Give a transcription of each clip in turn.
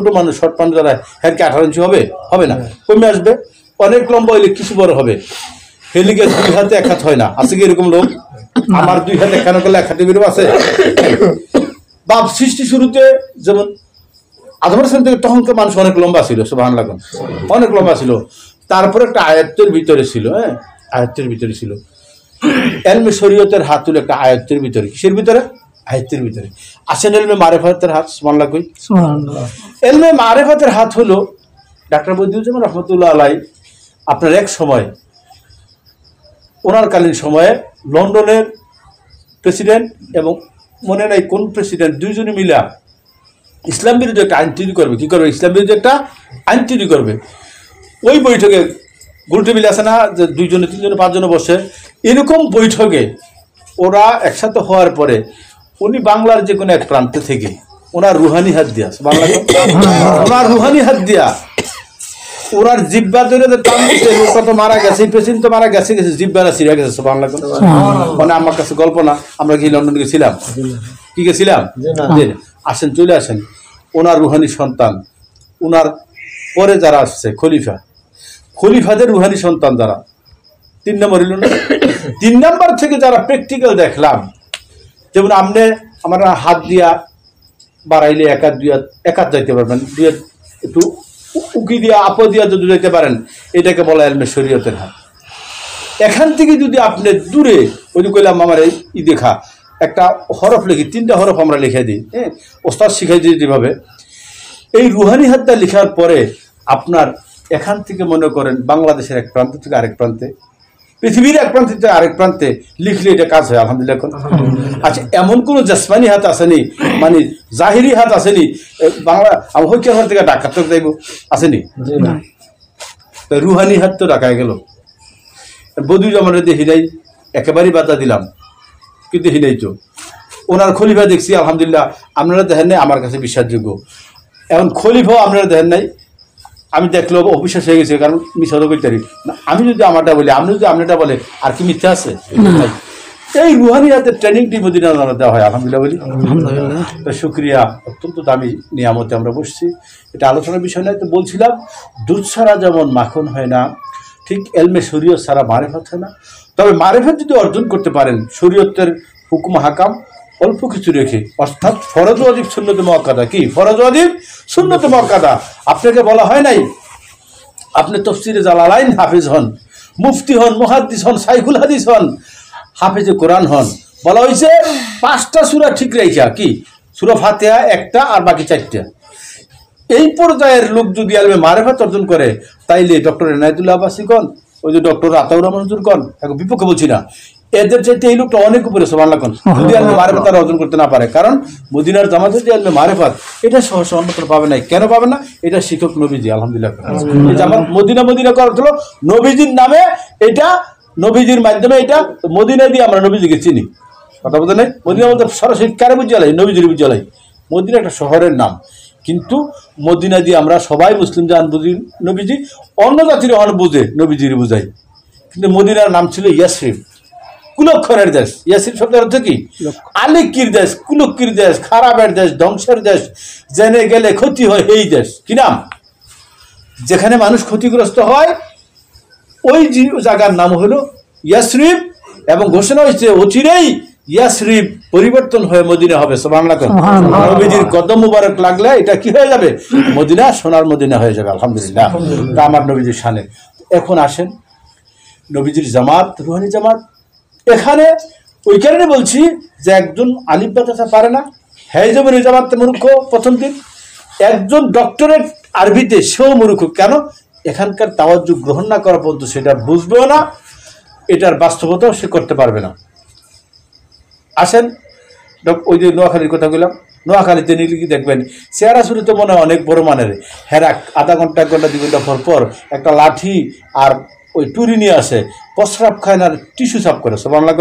ছোট মানুষ শর্ট মানুষ যারা হ্যাঁ কি 18 ইঞ্চি হবে? হবে না, কমে আসবে। অনেক লম্বা হইলে কিছু বড় হবে। হেলিকে 2 হাতে 1 হাত হয় না, আছে কি এরকম লোক? আমার 2 হাতে এখানে করলে 1 হাতে বেরোব আছে? বাপ সৃষ্টি শুরুতে যেমন আদম আলাইহিস থেকে তখনকার মানুষ অনেক লম্বা ছিল, সুবহানাল্লাহ, অনেক লম্বা ছিল। তারপরে একটা আয়াতের ভিতরে ছিল, হ্যাঁ আয়াতের ভিতরে ছিল। এলমে শরীয়তের হাত হলো একটা আয়াতের ভিতরে। কিসের ভিতরে? আয়াতের ভিতরে। আসেন এলমে মারিফাতের হাত, সুবহানাল্লাহ কই। এলমে মারিফাতের হাত হলো ডাক্তার বদিউজ্জামান রহমতুল্লাহ আলাই। আপনার এক সময় ওনার কালীন সময়ে লন্ডনের প্রেসিডেন্ট এবং মনে নাই কোন প্রেসিডেন্ট, দুইজনে মিলা ইসলাম বিরোধী একটা আইন তৈরি করবে। কি করবে? ইসলাম বিরোধী একটা আইন তৈরি করবে। ওই বৈঠকে গোল টেবিল আছে না, যে 2 জনে 3 জনে 5 জনে বসে, এরকম বৈঠকে ওরা একসাথে হওয়ার পরে উনি বাংলার যে কোনো এক প্রান্ত থেকে ওনার রুহানি হাত দিয়া, বাংলা ওনার রুহানি হাত দিয়া ওনার জিব্বা ধরে টান দিতে, লোকটা তো মারা গেছে, পেশেন্ট তো মারা গেছে, জিব্বাটা ছিঁড়ে গেছে, সুবহানাল্লাহ। মানে আমার কাছে গল্প না, আমরা কি লন্ডন গেছিলাম? কি গেছিলাম? আসেন, চলে আসেন। ওনার রুহানি সন্তান, ওনার পরে যারা আসছে খলিফা, খলিফাদের রুহানি সন্তান যারা 3 নম্বর হইল না, 3 নম্বর থেকে যারা প্র্যাকটিক্যাল দেখলাম, যেমন আপনি আমার হাত দিয়া বাড়াইলে 1 হাত 2 হাত 1 হাত যাইতে পারবেন, 2 হাত একটু উকি দিয়া আপ দিয়া যদি যাইতে পারেন, এটাকে বলা এলমে শরীয়তের হাত। এখান থেকে যদি আপনি দূরে, ওই যে কইলাম আমার এই দেখা একটা হরফ লিখি, 3টা হরফ আমরা লিখে দিই, হ্যাঁ ওস্তাদ শিখাই দিই যেভাবে। এই রুহানি হাতটা লেখার পরে আপনার এখান থেকে মনে করেন বাংলাদেশের এক প্রান্ত থেকে আরেক প্রান্তে, পৃথিবীর এক প্রান্ত থেকে আরেক প্রান্তে লিখলে এটা কাজ হয়, আলহামদুলিল্লাহ। আচ্ছা, এমন কোনো জাসমানি হাত আসেনি, মানে জাহিরি হাত আসেনি বাংলা হইকার থেকে ডাকাত যাইব, আসেনি? রুহানি হাত তো ডাকায় গেল। বদিউজ্জামান দেখি নাই, একেবারেই বাধা দিলাম, কিন্তু দেখি নাই তো। ওনার খলিফা দেখছি, আলহামদুলিল্লাহ। আপনারা দেখেন নাই, আমার কাছে বিশ্বাসযোগ্য। এখন খলিফাও আপনারা দেখেন নাই, আমি দেখলো অবিশ্বাস হয়ে গেছে, কারণ মিথ্যা তো করতে পারি না। আমি যদি আমারটা বলি, আপনি যদি আপনারটা বলে, আর কি মিথ্যা আছে? এই রুহানি হাতের ট্রেনিংটি মদিনা দেওয়া হয়, আলহামদুলিল্লাহ বলি। তো শুক্রিয়া, অত্যন্ত দামি নিয়ামতে আমরা বসছি। এটা আলোচনার বিষয় নয়। তো বলছিলাম, দুধ ছাড়া যেমন মাখন হয় না, ঠিক এলমে শরীয়ত ছাড়া মারিফত হয় না। তবে মারিফত যদি অর্জন করতে পারেন শরীয়তের হুকুম হাকাম অল্প কিছু রেখে, অর্থাৎ ফরজ ওয়াজিব সুন্নতে মুআক্কাদা। কি ফরজ ওয়াজিব সুন্নতে মুআক্কাদা? আপনাকে বলা হয় নাই আপনি তাফসীরে জালালাইন হাফিজ হন, মুফতি হন, মুহাদ্দিস হন, শাইখুল হাদিস হন, হাফিজে কোরআন হন। বলা হয়েছে 5টা সূরা ঠিক রাইখা, কি সূরা ফাতিহা একটা আর বাকি 4টা। এই পর্যায়ের লোক যদি আলমে মারিফত অর্জন করে, তাইলে ডক্টর এনায়েতুল্লাহ আব্বাসী কন, ওই যে ডক্টর আতাউর রহমান হুজুর কন, এখন বিপক্ষে বলছি না, এদের চাইতে এই লোকটা অনেক উপরে, সুবহানাল্লাহ কন, যদি আলমে মারিফত তারা অর্জন করতে না পারে। কারণ মদিনার জামাতের যে আলমে মারিফত, এটা সহসা অন্যত্র পাবে না। কেন পাবে না? এটা শিক্ষক নবীজি, আলহামদুলিল্লাহ। এই জামাত মদিনা করা হলো নবীজির নামে, এটা নবীজির মাধ্যমে, এটা মদিনা দিয়ে আমরা নবীজিকে চিনি। কথা বলতে নেই, মদিনা বলতে সরাসরি কারে বুঝালাই? নবীজির বুঝালাই। মদিনা একটা শহরের নাম, কিন্তু মদিনা দিয়ে আমরা সবাই মুসলিম জান বুঝি নবীজি, অন্য জাতির অন বুঝে নবীজির বুঝাই। কিন্তু মদিনার নাম ছিল ইয়াসরিব, কুলক্ষণের দেশ। ইয়াসরিব শব্দের অর্থ কি? আলিকির দেশ, কুলক্ষির দেশ, খারাপের দেশ, ধ্বংসের দেশ, জেনে গেলে ক্ষতি হয়, এই দেশ। কি নাম? যেখানে মানুষ ক্ষতিগ্রস্ত হয়, ওই জায়গার নাম হলো ইয়াসরিব। এবং ঘোষণা হয়েছে অচিরেই ইয়াসরিব পরিবর্তন হয়ে মদিনা হবে, সুবহানাল্লাহ। নবীজির কদম মুবারক লাগলে এটা কি হয়ে যাবে? মদিনা, সোনার মদিনা হয়ে যাবে, আলহামদুলিল্লাহ। তা আমার নবীজির শানে। এখন আসেন নবীজির জামাত, রুহানি জামাত। এখানে ওই কারণে বলছি যে একজন আলিফ বাতাসা পারে না, হ্যাঁ যেমন এই জামাতে মূর্খ প্রথম দিন। একজন ডক্টরেট আরবিতে, সেও মূর্খ। কেন? এখানকার তাওয়াজ্জুহ গ্রহণ না করা পর্যন্ত সেটা বুঝবেও না, এটার বাস্তবতাও সে করতে পারবে না। আসেন ওই যে নোয়াখালীর কথা বললাম, নোয়াখালীতে নিলে কি দেখবেন, চেহারা শুরু তো মনে হয় অনেক বড় মানের, হ্যাঁ আধা ঘন্টা 1 ঘন্টা 2 ঘন্টা পর একটা লাঠি আর ওই টুরি নিয়ে আসে, প্রস্রাব খায় না, টিস্যু সাফ করে, সুবহানাল্লাহ।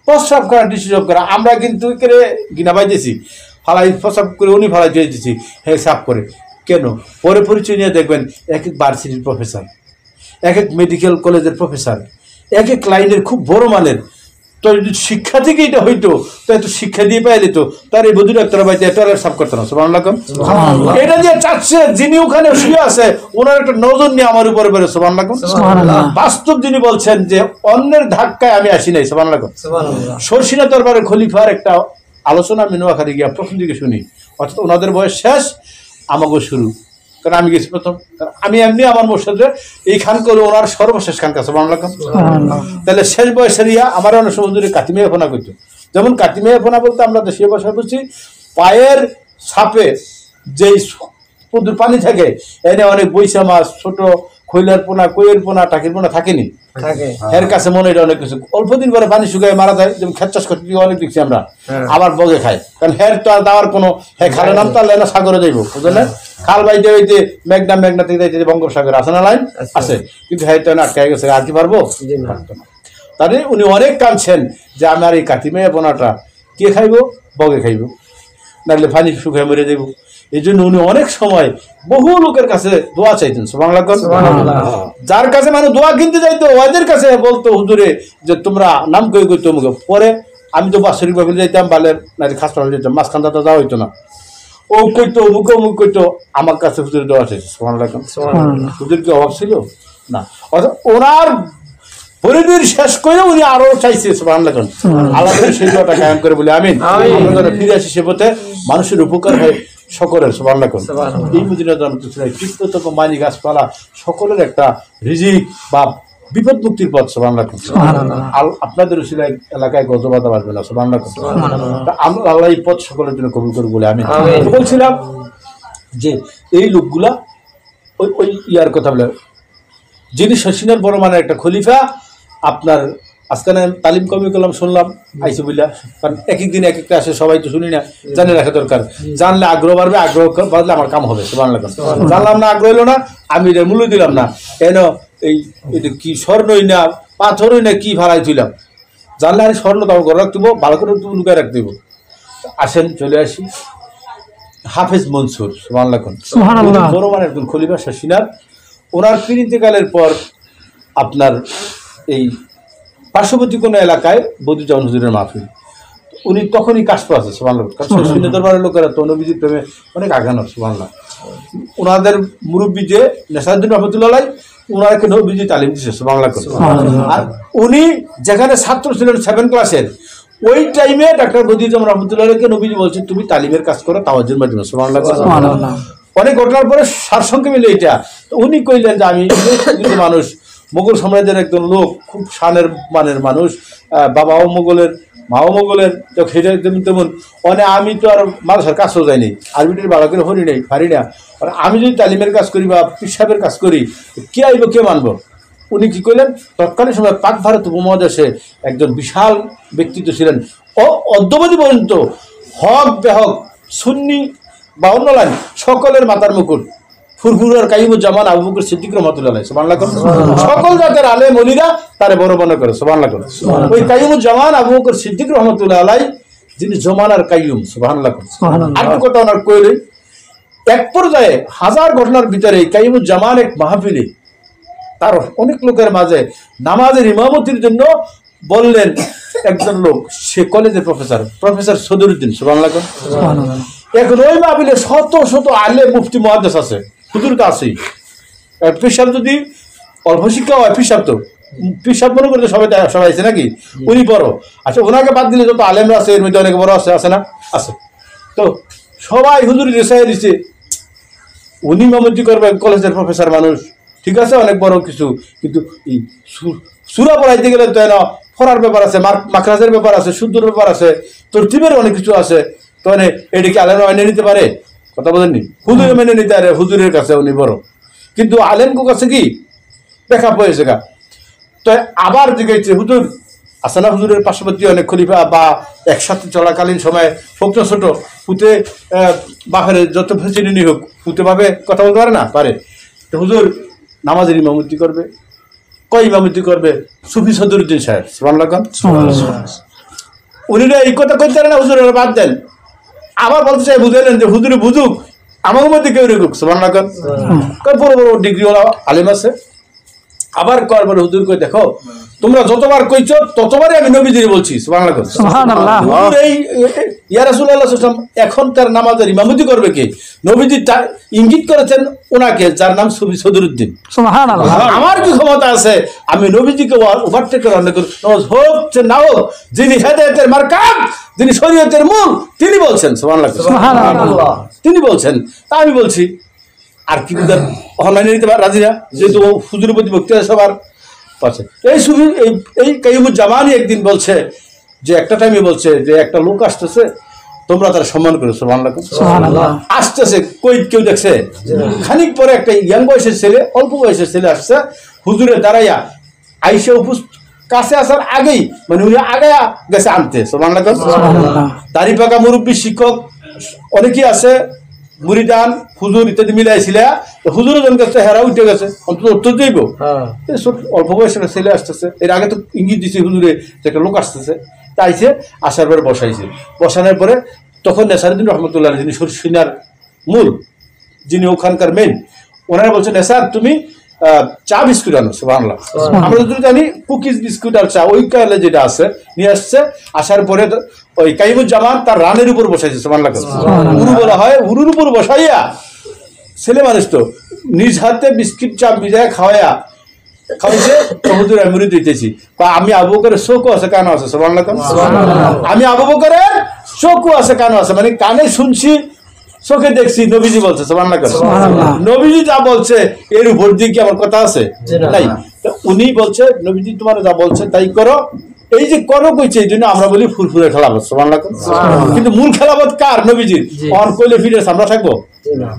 প্রস্রাব খায়, টিস্যু সাফ করে। আমরা কিন্তু গিনা পাইতেছি, ফালাই প্রস্রাব করে উনি ফালাই দিয়ে দিচ্ছি, হ্যাঁ সাফ করে। কেন? পরে পরিচয় নিয়ে দেখবেন এক এক ভার্সিটির প্রফেসর, এক এক মেডিকেল কলেজের প্রফেসর, এক এক লাইনের খুব বড় মানের, তো শিক্ষা থেকে এটা হইতো তো একটু শিক্ষা দিয়ে পাইলে তো তার এই বধূ ডাক্তার বাড়িতে টয়লেট সাফ করতো না সুবহানাল্লাহ। এটা যে চাচ্ছে যিনি ওখানে শুয়ে আছে ওনার একটা নজর নিয়ে আমার উপরে বেরো সুবহানাল্লাহ। বাস্তব যিনি বলছেন যে অন্যের ধাক্কায় আমি আসি নাই সুবহানাল্লাহ। শর্ষিনা দরবারের খলিফার একটা আলোচনা আমি নোয়াখালী গিয়া প্রথম দিকে শুনি, অর্থাৎ ওনাদের বয়স শেষ আমাকে শুরু, কারণ আমি গেছি প্রথম, আমি এমনি আমার মোর্শেদে এই খান করে ওনার সর্বশেষ খান কাছে সুবহানাল্লাহ। তাহলে শেষ বয়সের আমার অনেক সময় ধরে কাতিমিয়া ফোনা করতো, যেমন কাতিমিয়া ফোনা বলতে আমরা দেশীয় ভাষায় বলছি পায়ের ছাপে যেই পানি থাকে এনে অনেক বৈশা মাছ, ছোট খৈলার পোনা, কইয়ের পোনা, টাকির পোনা থাকেনি, এর কাছে মনে হয় অনেক কিছু। অল্প দিন পরে পানি শুকায় মারা যায়, যেমন খেত চাষ করতে অনেক দেখছি আমরা, আবার বগে খায়, কারণ হের তো আর দেওয়ার কোনো খালের নাম তো আর না সাগরে যাইব বুঝলেন না, খাল বাইতে হইতে মেঘনা থেকে যাইতে বঙ্গোপসাগর আছে না লাইন আছে, কিন্তু হ্যাঁ তো আটকে গেছে, আর কি পারবো? তাহলে উনি অনেক কাঁদছেন যে আমার এই কাতিমেয়া পোনাটা কে খাইব? বগে খাইব, নাহলে পানি শুকায় মরে যাইব। এই জন্য উনি অনেক সময় বহু লোকের কাছে দোয়া চাইতেন সুবহানাল্লাহ। যার কাছে মানে দোয়া কিনতে যাইতো ওদের কাছে বলতো হুজুরে যে তোমরা নাম কই কইতো মুখে। পরে আমি তো বাৎসরিক ভাবে যাইতাম, বালের নারী খাস পাড়া যেতাম, মাঝখান দাদা যাওয়া হইতো না, ও কইতো মুখ কইতো আমার কাছে হুজুরে দোয়া চাইছে সুবহানাল্লাহ। হুজুর কি অভাব ছিল না, ওনার পরিবেশ শেষ করে উনি আরো চাইছে সুবহানাল্লাহ। আল্লাহ সেই দোয়াটা কায়েম করে বলে আমিন। আমরা যারা ফিরে আসি সে পথে মানুষের উপকার হয় সকলের সুবহানাল্লাহ। এই মদিনা কীটপতঙ্গ, মানি, গাছপালা সকলের একটা রিজিক বা বিপদ মুক্তির পথ সুবহানাল্লাহ। আপনাদের এলাকায় গজবাদা বাজবে না সুবহানাল্লাহ। আমরা আল্লাহ এই পথ সকলের জন্য কবুল করে বলে আমি বলছিলাম যে এই লোকগুলা ওই ইয়ার কথা বলে, যিনি শর্ষিনার বড় মানে একটা খলিফা, আপনার আজকে তালিম কমি করলাম শুনলাম আইসি বললা, কারণ এক এক দিন এক একটা আসে, সবাই তো শুনি না, জানে রাখা দরকার, জানলে আগ্রহ বাড়বে, আগ্রহ বাড়লে আমার কাম হবে সুবহানাল্লাহ। জানলাম না, আগ্রহ হইলো না, আমি এটা মূল্য দিলাম না, কেন এই কি স্বর্ণই না পাথরই না কি ভাড়াই তুইলাম, জানলে আমি স্বর্ণ তো ঘরে রাখতে ভালো করে লুকায় রাখতে দেবো। আসেন চলে আসি হাফেজ মনসুর সুবহানাল্লাহ, বড় মানে একজন খলিফা শর্ষিনার। ওনার ইন্তেকালের পর আপনার এই পার্শ্ববর্তী কোনো এলাকায় বদিউজ্জামান হুজুরের মাহফিল, উনি তখনই কাশফ আছে সুবহানাল্লাহ, কারণ শর্ষিনা দরবারের লোকেরা তো নবীজির প্রেমে অনেক আগানো সুবহানাল্লাহ। ওনাদের মুরব্বী যে নেসারউদ্দিন রহমতুল্লাহ ওনাকে নবীজি তালিম দিচ্ছে সুবহানাল্লাহ। আর উনি যেখানে ছাত্র ছিলেন 7 ক্লাসের, ওই টাইমে ডাক্তার বদিউজ্জামান রহমতুল্লাহকে নবীজি বলছেন তুমি তালিমের কাজ করো তাওয়াজ্জুর মাধ্যমে সুবহানাল্লাহ। অনেক ঘটনার পরে সারসংক্ষেপে মিলে এটা উনি কইলেন যে আমি মানুষ, মোগল সাম্রাজ্যের একজন লোক, খুব শানের মানের মানুষ, বাবাও মোগলের মাও মোগলের, তেমন মানে আমি তো আর মানুষের কাছেও যাইনি, আরবিটির ভালো করে হরি নেই পারি না, আমি যদি তালিমের কাজ করি বা পিসাবের কাজ করি কে আইব কে মানব? উনি কি করলেন, তৎকালীন সময় পাক ভারত উপমহাদেশে একজন বিশাল ব্যক্তিত্ব ছিলেন, অদ্যবধি পর্যন্ত হক বেহক সুন্নি বা অন্য লাইন সকলের মাথার মুকুট ফুরফুরার কাইমুজ্জামান আবু বকর সিদ্দিক রহমাতুল্লাহ সুবহানাল্লাহ। সকল জাতের আলেম ওলিরা তারে বড় মনে করে সুবহানাল্লাহ। ওই কাইমুজ্জামান আবু বকর সিদ্দিক রহমাতুল্লাহ আলাইহি যিনি জমানার কাইয়ুম সুবহানাল্লাহ। আর কথা ওনার কইলে এক পর্যায়ে হাজার ঘটনার ভিতরে কাইমুজ্জামান এক মাহফিলে তার অনেক লোকের মাঝে নামাজের ইমামতির জন্য বললেন একজন লোক, সে কলেজের প্রফেসর সদরুদ্দিন সুবহানাল্লাহ। এখন ওই মাহফিলে শত শত আলেম মুফতি মুহাদ্দিস আছে, হুজুর তো আছেই, পিসাব যদি অল্প শিক্ষা হয় পিসাব মনে করতে সবাই আছে নাকি, উনি বড়। আচ্ছা ওনাকে বাদ দিলে যত আলেমরা আছে এর মধ্যে অনেক বড় আছে না, আছে। তো সবাই হুজুর রেসাই দিচ্ছে, উনি মামুতি করবেন, কলেজের প্রফেসর মানুষ, ঠিক আছে অনেক বড় কিছু, কিন্তু এই সুরা পড়াইতে গেলে তো না ফরার ব্যাপার আছে, মাখরাজের ব্যাপার আছে, শুদ্ধর ব্যাপার আছে, তরতিবের অনেক কিছু আছে, তো এটিকে আলেমরা মেনে নিতে পারে? কথা বলেননি, হুজুর মেনে নিতে পারে, হুজুরের কাছে উনি বড়, কিন্তু আলেমকে কাছে কি দেখা পেয়েছে গা। তো আবার জিজ্ঞেস হুজুর আছে না, হুজুরের পার্শ্ববর্তী অনেক খলিফা বা একসাথে চলাকালীন সময় হোক না ছোট পুঁতে বাপের যত ফেসিলিটি হোক পুঁতে ভাবে কথা বলতে পারে না পারে, তো হুজুর নামাজের ইমামতি করবে, কয় ইমামতি করবে? সুফি সদরুদ্দিন সাহেব সুবহানাল্লাহ। উনি এই কথা কইতে পারে না, হুজুরের বাদ দেন। আবার বলতে চাই বুঝাইলেন যে হুজুরে বুঝুক, আমার মধ্যে কেউ রেখুক সুবহানাল্লাহ। বড় বড় ডিগ্রিওয়ালা আলেম আছে, আবার কর বলে হুজুর কই দেখো তোমরা যতবার কইছো ততবারই আমি নবীজির বলছি সুবহানাল্লাহ সুবহানাল্লাহ। হুজুর এই ইয়া রাসূলুল্লাহ সাল্লাল্লাহু আলাইহি ওয়াসাল্লাম এখনকার নামাজের ইমামতি করবে কে নবীজি ইঙ্গিত করেছেন ওনাকে যার নাম সুফি সদরুদ্দিন সুবহানাল্লাহ। আমার কি ক্ষমতা আছে আমি নবীজিকে ওভারটেক করে অন্য করি নামাজ হোক যে না হোক যিনি হেদায়েতের মারকাব যিনি শরীয়তের মূল তিনি বলছেন সুবহানাল্লাহ তিনি বলছেন তা আমি বলছি আর কি বুঝার অনলাইনে নিতে পার রাজি না যেহেতু হুজুরের প্রতি ভক্তি আছে সবার পাশে এই শুধু এই কাইয়ুমুজ্জামানই একদিন বলছে যে একটা টাইমে বলছে যে একটা লোক আসতেছে তোমরা তার সম্মান করো সুবহানাল্লাহ আসতেছে কই কেউ দেখছে খানিক পরে একটা ইয়াং বয়সের ছেলে অল্প বয়সের ছেলে আসছে হুজুরে দাঁড়াইয়া আইসা কাছে আসার আগেই মানে উনি আগায়া গেছে আনতে সুবহানাল্লাহ দাড়ি পাকা মুরব্বী শিক্ষক অনেকেই আছে মুরিদান হুজুর ইত্যাদি মিলাইছিল হুজুরের জন কাছে হেরা উঠে গেছে অন্তত উত্তর যাইব অল্প বয়সের ছেলে আসতেছে এর আগে তো ইঙ্গিত দিচ্ছে হুজুরে যে একটা লোক আসতেছে তাইছে আসার পরে বসাইছে বসানোর পরে তখন নেসারুদ্দিন রহমতুল্লাহ যিনি সরসিনার মূল যিনি ওখানকার মেন ওনারা বলছেন নেসার তুমি চা বিস্কুট আনো সুবহানাল্লাহ আমরা যদি জানি কুকিজ বিস্কুট আর চা ওই কালে যেটা আছে নিয়ে আসছে আসার পরে ওই কাইয়ুমুজ্জামান তার রানের উপর বসাইছে সুবহানাল্লাহ উরু বলা হয় উরুর উপর বসাইয়া ছেলে মানুষ তো নিজ হাতে বিস্কিট চা ভিজায় খাওয়াইয়া খাওয়াইছে হুজুর আমি মুড়ি দিতেছি আমি আবু বকরের চোখও আছে কানও আছে সুবহানাল্লাহ আমি আবু বকরের চোখও আছে কানও আছে মানে কানে শুনছি চোখে দেখছি নবীজি বলছে সুবহানাল্লাহ নবীজি যা বলছে এর উপর দিয়ে কি আমার কথা আছে নাই উনি বলছে নবীজি তোমার যা বলছে তাই করো এই যে করো কইছে এই জন্য আমরা বলি ফুরফুরে খেলাফত সুবহানাল্লাহ কিন্তু মূল খেলাফত কার নবীজির অন কইলে ফিরে আমরা থাকবো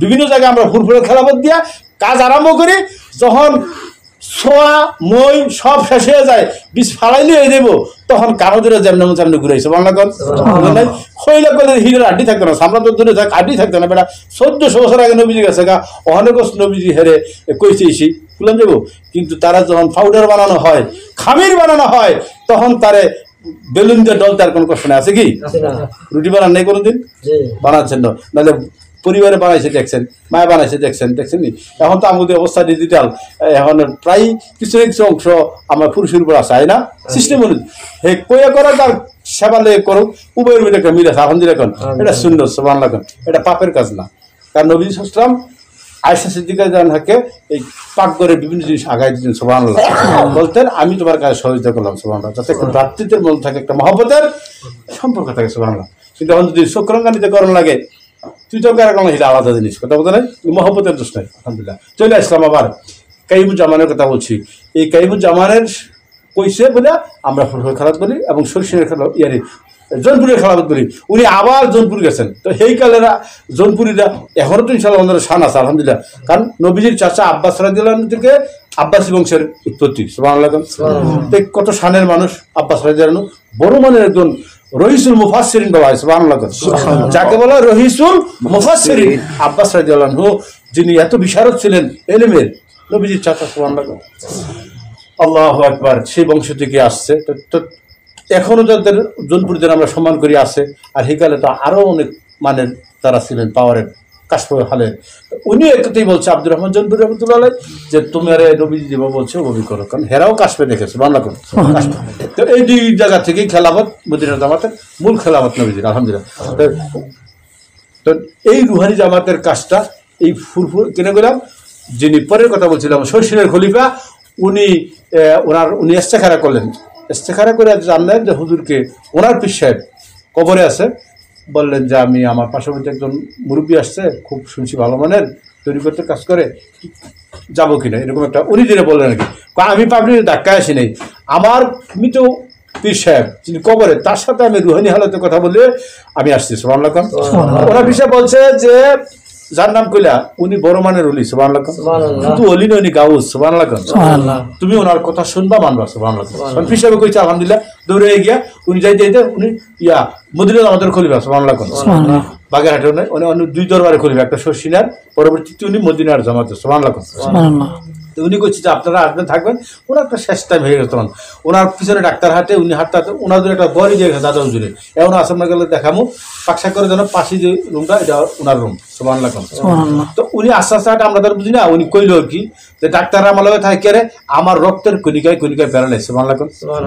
বিভিন্ন জায়গায় আমরা ফুরফুরে খেলাফত দিয়া কাজ আরম্ভ করি যখন ছোয়া মই সব শেষ হয়ে যায় বিষ ফালাইলে হয়ে দেবো তখন কারো ধরে যেমন সামনে ঘুরাইছে বাংলা খইলা করলে হিরের আড্ডি থাকতো না সামলা তো দূরে থাক আড্ডি থাকতো না বেটা 1400 বছর আগে নবীজি গেছে গা অনেক নবীজি হেরে কইছে এসি খুললাম যাবো কিন্তু তারা যখন পাউডার বানানো হয় খামির বানানো হয় তখন তারে বেলুন দিয়ে ডল তার কোনো কষ্ট নেই আছে কি রুটি বানান নেই কোনোদিন বানাচ্ছেন না নাহলে পরিবারে বানাইছে দেখছেন মায়া বানাইছে দেখছেন নি এখন তো আমাদের অবস্থা ডিজিটাল এখন প্রায় কিছু কিছু অংশ আমার পুরুষের উপর আসে না সিস্টেম অনুযায়ী হে কইয়া করা তার সেবা লেগে করুক উভয়ের মধ্যে একটা মিল আছে আলহামদুলিল্লাহ এটা সুন্দর সুবহানাল্লাহ এটা পাপের কাজ না কারণ নবী সাল্লাল্লাহু আলাইহি ওয়াসাল্লাম আয়েশা সিদ্দিকা জানহাকে এই পাকঘরে বিভিন্ন জিনিস আগাই দিতেন সুবহানাল্লাহ বলতেন আমি তোমার কাছে সহযোগিতা করলাম সুবহানাল্লাহ যাতে একটা ভ্রাতৃত্বের মধ্যে থাকে একটা মহব্বতের সম্পর্ক থাকে সুবহানাল্লাহ কিন্তু এখন যদি চক্রাঙ্গানিতে করণ লাগে তুই তো কারণ এটা আলাদা জিনিস কথা বলতে নাই মহব্বতের দোষ নাই আলহামদুলিল্লাহ চলে আসলাম আবার কাইয়ুমুজ্জামানের কথা বলছি এই কাইয়ুমুজ্জামানের কইছে বলে আমরা ফুরফুরে খেলাফত বলি এবং সরসিনের খেলা ইয়ারে জোনপুরের খেলাফত বলি উনি আবার জোনপুর গেছেন তো সেই কালেরা জোনপুরিরা এখনো তো ইনশাআল্লাহ ওনাদের শান আছে আলহামদুলিল্লাহ কারণ নবীজির চাচা আব্বাস রাদিয়াল্লাহু আনহু থেকে আব্বাসী বংশের উৎপত্তি সুবহানাল্লাহ কত শানের মানুষ আব্বাস রাদিয়াল্লাহু আনহু বড় মানের একজন রহিসুল মুফাসসিরিন বলা হয় সুবহানাল্লাহ যাকে বলা রহিসুল মুফাসসিরিন আব্বাস রাদিয়াল্লাহু আনহু যিনি এত বিশারদ ছিলেন ইলমের নবীজির চাচা সুবহানাল্লাহ আল্লাহু আকবার সেই বংশ থেকে আসছে তো এখনো যাদের জোনপুরদের আমরা সম্মান করি আছে আর হিকালে তো আরো অনেক মানের তারা ছিলেন পাওয়ারের কাশফ হালে উনি একটাই বলছে আব্দুর রহমান জোনপুর রহমতুল্লাহ আলাইহি যে তোমার নবীজি যেভাবে বলছে ওভাবে করো কারণ হেরাও কাশফে দেখেছে বাংলা করো তো এই দুই জায়গা থেকেই খেলাফত মদিনা জামাতের মূল খেলাফত নবীজির আলহামদুলিল্লাহ তো এই রুহানি জামাতের কাজটা এই ফুরফুর কিনে গেলাম যিনি পরের কথা বলছিলাম শর্ষিনের খলিফা উনি ইস্তেখারা করলেন ইস্তেখারা করে জানলেন যে হুজুরকে ওনার পীর সাহেব কবরে আছে বললেন যে আমি আমার পাশাপাশি একজন মুরব্বী আসছে খুব শুনছি ভালো মানের তৈরি করতে কাজ করে যাবো কিনা এরকম একটা উনি যেটা বললেন আর কি আমি পাবলিক ধাক্কায় আসি নাই আমার মৃত পীর সাহেব যিনি কবরে তার সাথে আমি রুহানি হালতে কথা বলে আমি আসছি সুবহানাল্লাহ ওনার পীর সাহেব বলছে যে যার নাম কইলা উনি বড় মানের ওলি সুবহানাল্লাহ কিন্তু ওলি নয় উনি গাউস সুবহানাল্লাহ তুমি ওনার কথা শুনবা মানবা সুবহানাল্লাহ পীর সাহেব কইছে আলহামদুলিল্লাহ দৌড়ে গিয়া উনি যাইতে উনি মদিনা আমাদের খলিফা সুবহানাল্লাহ বাগেরহাটে উনি অন্য দুই দরবারে খলিফা একটা শর্ষিনার পরবর্তীতে উনি মদিনার জামাতে সুবহানাল্লাহ তো উনি করছে যে আপনারা আসবেন থাকবেন। ওনার একটা শেষ টাইম হয়ে গেছে তখন, ওনার পিছনে ডাক্তার হাঁটে, উনি হাঁটতে হাঁটতে ওনাদের একটা বড়ি দিয়ে গেছে দাদা হুজুরে, এমন আসামনা গেলে দেখামো পাকশা করে যেন পাশে যে রুমটা এটা ওনার রুম সুবহানাল্লাহ। তো উনি আস্তে আস্তে হাঁটে, আমরা তার বুঝি না, উনি কইল আর কি যে ডাক্তাররা আমার লগে থাকে রে, আমার রক্তের কণিকায় কণিকায় প্যারালাইজ সুবহানাল্লাহ,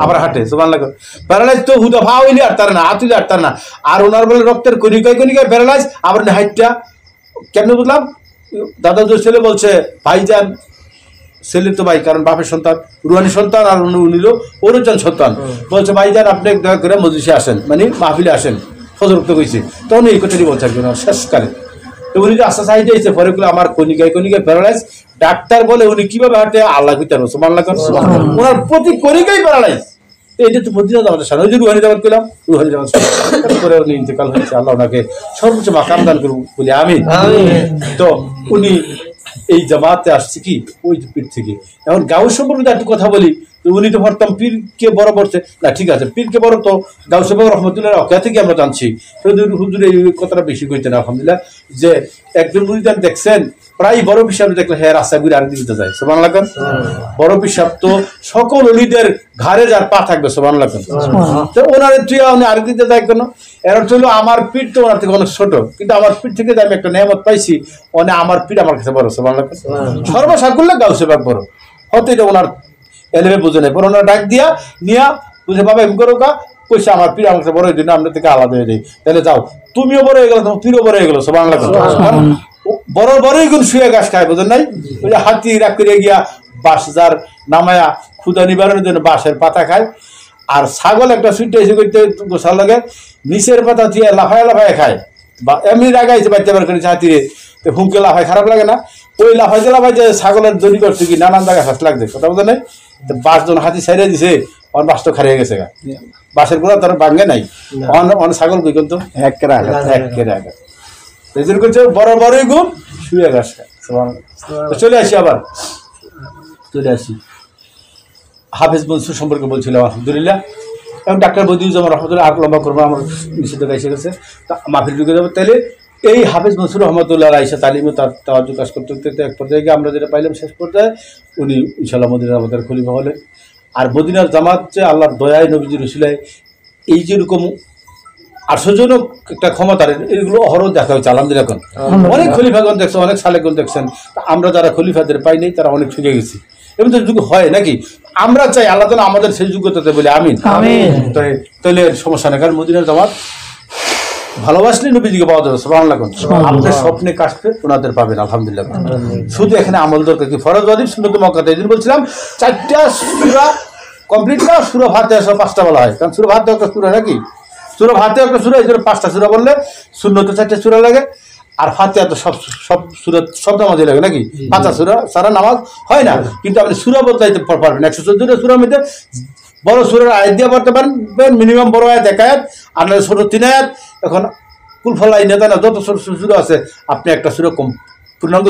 আবার হাঁটে সুবহানাল্লাহ। প্যারালাইজ তো হুদা ভা হইলে আর তার না, আতুলে আর তার না, আর ওনার বলে রক্তের কণিকায় কণিকায় প্যারালাইজ। আবার হাইটটা কেমনে বুঝলাম, দাদা হুজুর ছেলে বলছে ভাইজান, ছেলে তো ভাই কারণ বাপের সন্তান, রুহানি সন্তান, আর উনিল ওরজন সন্তান, বলছে ভাইজান আপনি দয়া করে মজলিসে আসেন, মানে মাহফিলে আসেন, ফজর তো কইছে। তখন এই কথাটি বলছে একজন শেষকালে। তো উনি যে আস্তে সাইডে এসে পরে আমার কণিকায় কণিকায় প্যারালাইজ, ডাক্তার বলে উনি কিভাবে হাঁটে আল্লাহ কইতেন সুবহানাল্লাহ, ওনার প্রতি কণিকায় প্যারালাইজ। এটা তো মদিনা জামাতের সামনে, ওই যে রুহানি জামাত পেলাম, রুহানি জামাত করে উনি ইন্তেকাল হয়েছে, আল্লাহ ওনাকে সর্বোচ্চ মাকাম দান করুন বলি আমিন। তো উনি এই জামাতে আসছে কি ওই পীর থেকে। এখন গাউস সম্পর্কে একটু কথা বলি, তো উনি তো ভাবতাম পীরকে বড় পড়ছে না, ঠিক আছে পীরকে বড় তো গাউস রহমতুল্লাহ অকা থেকে আমরা জানছি, হুজুর এই কথাটা বেশি কইতেন আলহামদুলিল্লাহ। যে একজন মুরিদান দেখছেন প্রায় বড় পিসাব দেখলে হ্যাঁ রাস্তা ঘুরে আরেক দিতে যায় সুবহানাল্লাহ। বড় পিসাব তো সকল অলিদের ঘাড়ে যার পা থাকবে সুবহানাল্লাহ। তো ওনার তুই উনি আরেক দিতে যায় কেন? এর অর্থ হলো আমার পিঠ তো ওনার থেকে অনেক ছোট, কিন্তু আমার পিঠ থেকে যে আমি একটা নেয়ামত পাইছি, মানে আমার পিঠ আমার কাছে বড় সুবহানাল্লাহ। সর্বসাকুল্যে গাউসে বাগ বড়, হয়তো এটা ওনার এলেমে বুঝে নেই, পরে ওনার ডাক দিয়া নিয়া বুঝে বাবা এম করো কা কইছে আমার পীর আমার কাছে বড় হয়ে দিন, আমরা থেকে আলাদা হয়ে যাই, তাহলে যাও তুমিও বড় হয়ে গেলো, তোমার পীরও বড় হয়ে গেলো সুবহানাল্লাহ। বড় বড়ই গুণ শুয়ে ঘাস খায় বুঝেন নাই, ওই যে হাতি রাগ করে গিয়া বাঁশ যার নামায়া ক্ষুধা নিবারণের জন্য বাঁশের পাতা খায়, আর ছাগল একটা সুইটে এসে করতে গোসাল লাগে নিচের পাতা দিয়ে লাফায় লাফায় খায়, বা এমনি রাগাইছে বাচ্চা বার করেছে হাতিরে, তো হুঁকে লাফায় খারাপ লাগে না, ওই লাফাইতে লাফাইতে ছাগলের দড়ি করছে কি নানান জায়গায় ফাঁস লাগছে কথা বলতে নাই। তো বাঁশ যখন হাতি ছাইড়ে দিছে অন বাঁশ তো খারিয়ে গেছে গা, বাঁশের গোড়া তার ভাঙে নাই, অন ছাগল কই কিন্তু একের আঘাত একের আঘাত করছে বড় বড়ই গুণ শুয়ে ঘাস খায়। চলে আসি আবার চলে আসি হাফেজ মনসুর সম্পর্কে বলছিলাম আলহামদুলিল্লাহ। এবং ডাক্তার বদিউজ্জামান রহমতুল্লাহ আর লম্বা করবো, আমার নিষেধাজ্ঞা এসে গেছে, তা মাহফিল ঢুকে যাবো। তাহলে এই হাফেজ মনসুর রহমতুল্লাহ আইসা তালিমে তার তাওয়াজ্জুহ কাজ করতে করতে এক পর্যায়ে গিয়ে আমরা যেটা পাইলাম শেষ পর্যায়ে উনি ইনশাআল্লাহ মদিনার আমাদের খলিফা হলেন। আর মদিনার জামাত যে আল্লাহর দয়ায় নবীজির উসিলায় এই যেরকম 800 জন একটা ক্ষমতার, এগুলো অহরহ দেখা হয়েছে আলহামদুলিল্লাহ। এখন অনেক খলিফাগণ দেখছেন, অনেক সালেগণ দেখছেন, আমরা যারা খলিফাদের পাই নাই তারা অনেক শিখে গেছি, এবং তো যুগ হয় নাকি, আমরা চাই আল্লাহ তাআলা আমাদের সেই যোগ্যতাতে বলে আমিন। তাহলে সমস্যা নেই, কারণ মদিনার জামাত ভালোবাসলে নবীজিকে পাওয়া যাবে সুবহানাল্লাহ। আপনার স্বপ্নে কাশবে ওনাদের পাবেন আলহামদুলিল্লাহ। শুধু এখানে আমল দরকার কি, ফরজ ওয়াজিব সুন্নত মুআক্কাদা। এই জন্য বলছিলাম 4টা সূরা কমপ্লিট না, সূরা ফাতিহা সহ 5টা বলা হয়, কারণ সূরা ফাতিহা একটা সূরা নাকি, সূরা ফাতিহা একটা সূরা, এই জন্য 5টা সূরা বললে সুন্নতে 4টা সূরা লাগে, আর ফাতিহা তো সব সূরা সব নামাজে লাগে নাকি, 5টা সূরা সারা নামাজ হয় না, কিন্তু আপনি সূরা বদলাইতে পারবেন। 114টা সূরার মধ্যে বড় সূরার আয়াত দিয়ে পড়তে পারেন, মিনিমাম বড় আয়াত 1 আয়াত, আর না ছোট 3 আয়াত। এখন কুলফলাই নেতা না যত ছোট সূরা আছে, আপনি একটা সূরা কম পূর্ণাঙ্গ